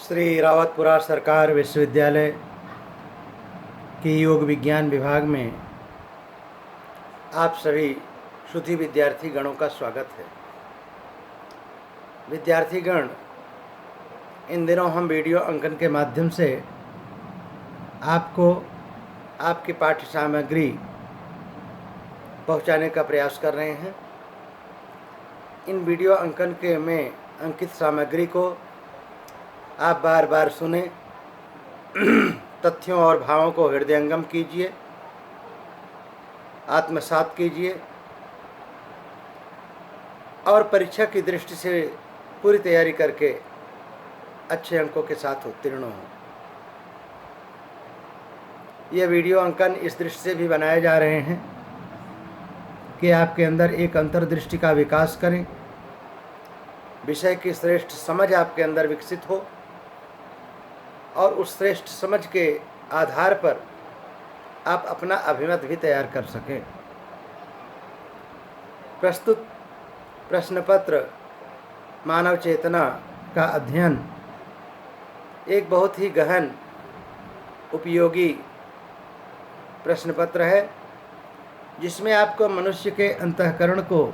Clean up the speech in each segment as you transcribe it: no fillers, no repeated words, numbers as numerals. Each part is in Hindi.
श्री रावतपुरा सरकार विश्वविद्यालय के योग विज्ञान विभाग में आप सभी श्रुति विद्यार्थी गणों का स्वागत है। विद्यार्थीगण, इन दिनों हम वीडियो अंकन के माध्यम से आपको आपकी पाठ्य सामग्री पहुंचाने का प्रयास कर रहे हैं। इन वीडियो अंकन के में अंकित सामग्री को आप बार बार सुने, तथ्यों और भावों को हृदयंगम कीजिए, आत्मसात कीजिए और परीक्षा की दृष्टि से पूरी तैयारी करके अच्छे अंकों के साथ उत्तीर्ण हों। ये वीडियो अंकन इस दृष्टि से भी बनाए जा रहे हैं कि आपके अंदर एक अंतर्दृष्टि का विकास करें, विषय की श्रेष्ठ समझ आपके अंदर विकसित हो और उस श्रेष्ठ समझ के आधार पर आप अपना अभिमत भी तैयार कर सकें। प्रस्तुत प्रश्न पत्र मानव चेतना का अध्ययन एक बहुत ही गहन उपयोगी प्रश्न पत्र है, जिसमें आपको मनुष्य के अंतःकरण को,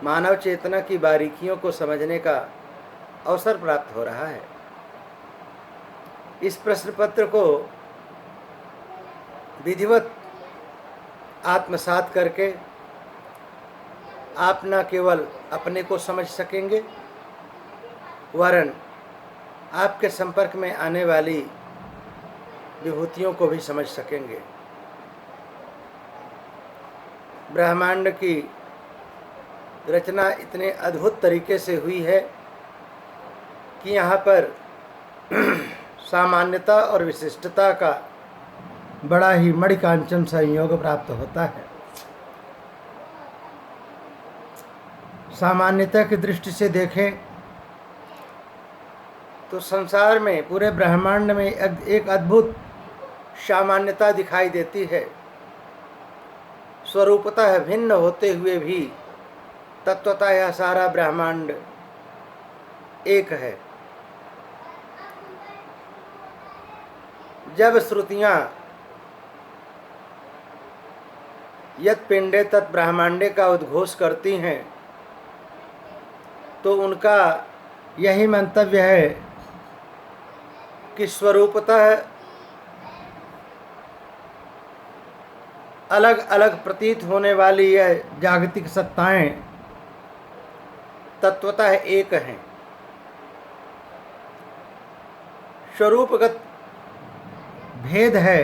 मानव चेतना की बारीकियों को समझने का अवसर प्राप्त हो रहा है। इस प्रश्न पत्र को विधिवत आत्मसात करके आप न केवल अपने को समझ सकेंगे, वरन आपके संपर्क में आने वाली विभूतियों को भी समझ सकेंगे। ब्रह्मांड की रचना इतने अद्भुत तरीके से हुई है कि यहाँ पर सामान्यता और विशिष्टता का बड़ा ही मणिकांचन संयोग प्राप्त होता है। सामान्यता की दृष्टि से देखें तो संसार में, पूरे ब्रह्मांड में एक अद्भुत सामान्यता दिखाई देती है। स्वरूपतः भिन्न होते हुए भी तत्वतः यह सारा ब्रह्मांड एक है। जब श्रुतियाँ यत् पिंडे तत् ब्रह्मांडे का उद्घोष करती हैं तो उनका यही मंतव्य है कि स्वरूपतः अलग अलग प्रतीत होने वाली यह जागतिक सत्ताएं तत्वतः एक हैं। स्वरूपगत भेद है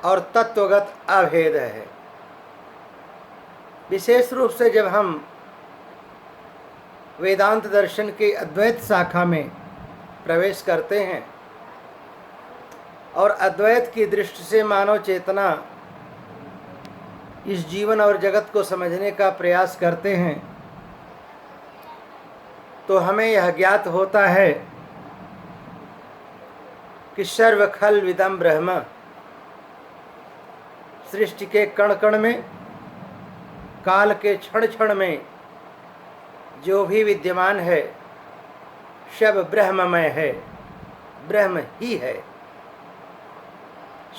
और तत्वगत अभेद है। विशेष रूप से जब हम वेदांत दर्शन के अद्वैत शाखा में प्रवेश करते हैं और अद्वैत की दृष्टि से मानव चेतना, इस जीवन और जगत को समझने का प्रयास करते हैं, तो हमें यह ज्ञात होता है कि सर्व खल विदम ब्रह्म, सृष्टि के कण कण में, काल के क्षण क्षण में जो भी विद्यमान है सब ब्रह्ममय है, ब्रह्म ही है।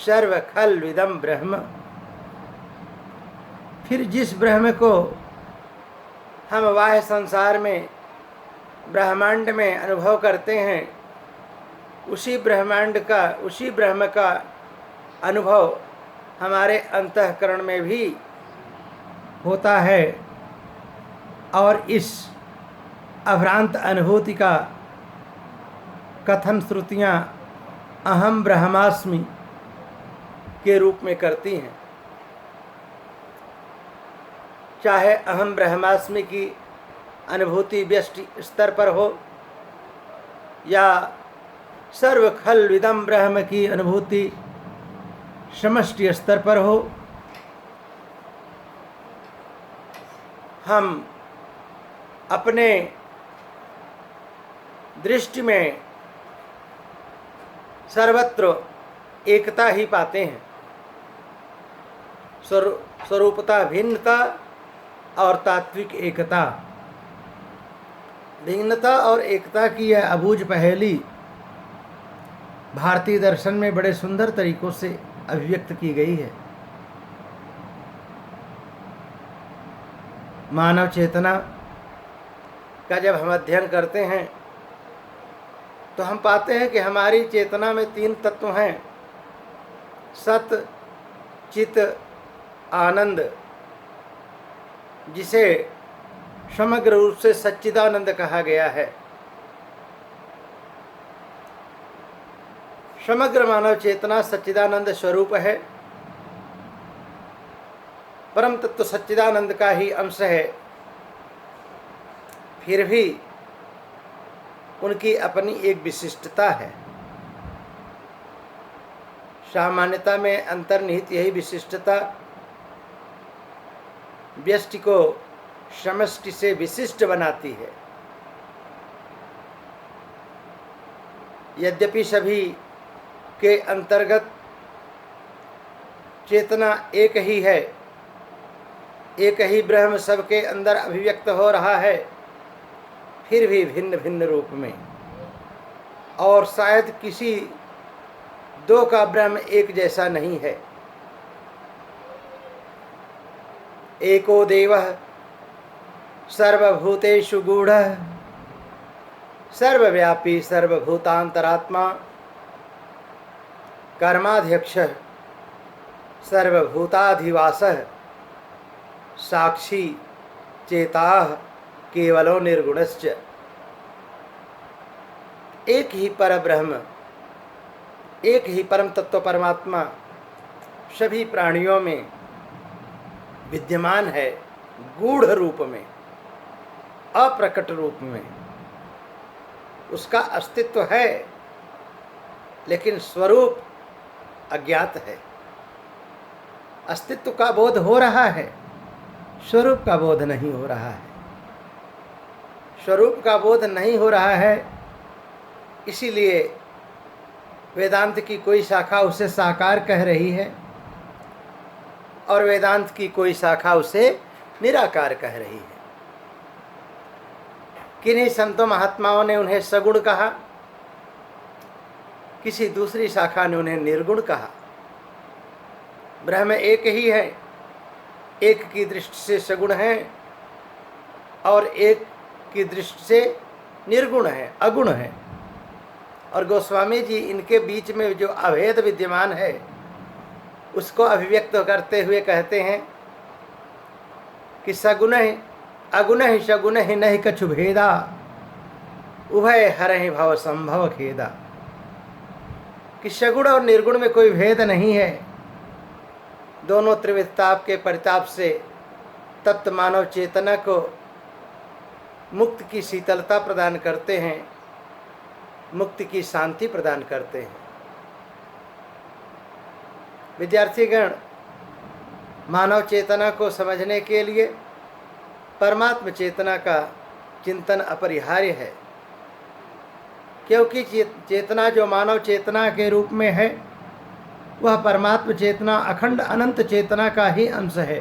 सर्व खल विदम ब्रह्म। फिर जिस ब्रह्म को हम बाह्य संसार में, ब्रह्मांड में अनुभव करते हैं, उसी ब्रह्म का अनुभव हमारे अंतःकरण में भी होता है और इस अभ्रांत अनुभूति का कथन श्रुतियाँ अहम ब्रह्मास्मि के रूप में करती हैं। चाहे अहम ब्रह्मास्मि की अनुभूति व्यष्टि स्तर पर हो या सर्व खल विदम ब्रह्म की अनुभूति समष्टि स्तर पर हो, हम अपने दृष्टि में सर्वत्र एकता ही पाते हैं। स्वरूपता भिन्नता और तात्विक एकता। भिन्नता और एकता की यह अबूझ पहेली भारतीय दर्शन में बड़े सुंदर तरीकों से अभिव्यक्त की गई है। मानव चेतना का जब हम अध्ययन करते हैं तो हम पाते हैं कि हमारी चेतना में 3 तत्व हैं, सत, चित, आनंद, जिसे समग्र रूप से सच्चिदानंद कहा गया है। समग्र मानव चेतना सच्चिदानंद स्वरूप है, परम तत्व सच्चिदानंद का ही अंश है। फिर भी उनकी अपनी एक विशिष्टता है। सामान्यता में अंतर्निहित यही विशिष्टता व्यष्टि को समष्टि से विशिष्ट बनाती है। यद्यपि सभी के अंतर्गत चेतना एक ही है, एक ही ब्रह्म सबके अंदर अभिव्यक्त हो रहा है, फिर भी भिन्न भिन्न रूप में, और शायद किसी 2 का ब्रह्म एक जैसा नहीं है। एको देवः सर्वभूतेषु गूढ़ः सर्वव्यापी सर्वभूतांतरात्मा कर्माध्यक्षः सर्वभूताधिवासः साक्षी चेताः केवलो निर्गुणश्च। एक ही परब्रह्म, एक ही परम तत्व परमात्मा सभी प्राणियों में विद्यमान है, गूढ़ रूप में, अप्रकट रूप में। उसका अस्तित्व है लेकिन स्वरूप अज्ञात है। अस्तित्व का बोध हो रहा है, स्वरूप का बोध नहीं हो रहा है। स्वरूप का बोध नहीं हो रहा है, इसीलिए वेदांत की कोई शाखा उसे साकार कह रही है और वेदांत की कोई शाखा उसे निराकार कह रही है। किन्हीं संतों महात्माओं ने उन्हें सगुण कहा, किसी दूसरी शाखा ने उन्हें निर्गुण कहा। ब्रह्म एक ही है, एक की दृष्टि से सगुण है और एक की दृष्टि से निर्गुण है, अगुण है। और गोस्वामी जी इनके बीच में जो अभेद विद्यमान है उसको अभिव्यक्त करते हुए कहते हैं कि सगुण अगुण ही सगुण ही नहीं कछु भेदा उभय हरहि भव संभव खेदा। कि सगुण और निर्गुण में कोई भेद नहीं है, दोनों त्रिविधताप के परिताप से तप्त मानव चेतना को मुक्ति की शीतलता प्रदान करते हैं, मुक्ति की शांति प्रदान करते हैं। विद्यार्थीगण, मानव चेतना को समझने के लिए परमात्म चेतना का चिंतन अपरिहार्य है, क्योंकि चेतना जो मानव चेतना के रूप में है वह परमात्म चेतना अखंड अनंत चेतना का ही अंश है।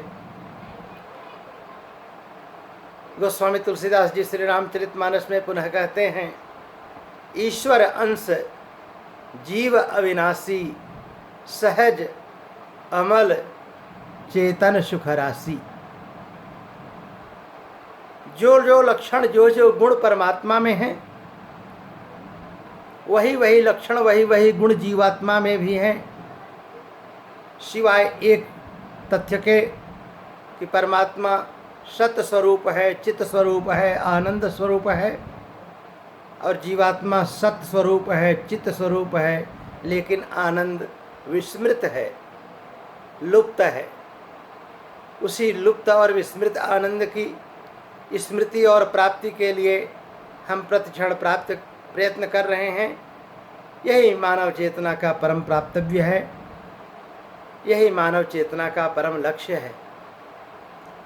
गोस्वामी तुलसीदास जी श्री रामचरितमानस में पुनः कहते हैं, ईश्वर अंश जीव अविनाशी सहज अमल चेतन सुख राशि। जो जो लक्षण जो जो गुण परमात्मा में हैं वही वही लक्षण वही वही गुण जीवात्मा में भी हैं, सिवाय एक तथ्य के कि परमात्मा सत स्वरूप है, चित स्वरूप है, आनंद स्वरूप है, और जीवात्मा सत स्वरूप है, चित स्वरूप है, लेकिन आनंद विस्मृत है, लुप्त है। उसी लुप्त और विस्मृत आनंद की स्मृति और प्राप्ति के लिए हम प्रतिक्षण प्रयत्न कर रहे हैं। यही मानव चेतना का परम प्राप्तव्य है, यही मानव चेतना का परम लक्ष्य है।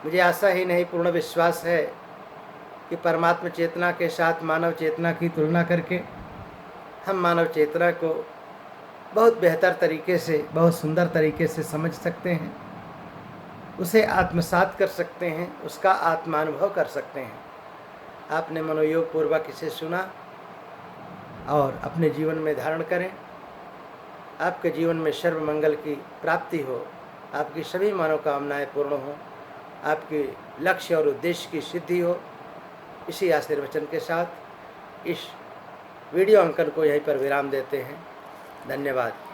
मुझे आशा ही नहीं पूर्ण विश्वास है कि परमात्म चेतना के साथ मानव चेतना की तुलना करके हम मानव चेतना को बहुत बेहतर तरीके से, बहुत सुंदर तरीके से समझ सकते हैं, उसे आत्मसात कर सकते हैं, उसका आत्मानुभव कर सकते हैं। आपने मनोयोग पूर्वक इसे सुना और अपने जीवन में धारण करें। आपके जीवन में सर्वमंगल की प्राप्ति हो, आपकी सभी मनोकामनाएं पूर्ण हो, आपके लक्ष्य और उद्देश्य की सिद्धि हो। इसी आशीर्वचन के साथ इस वीडियो अंकन को यहीं पर विराम देते हैं। धन्यवाद।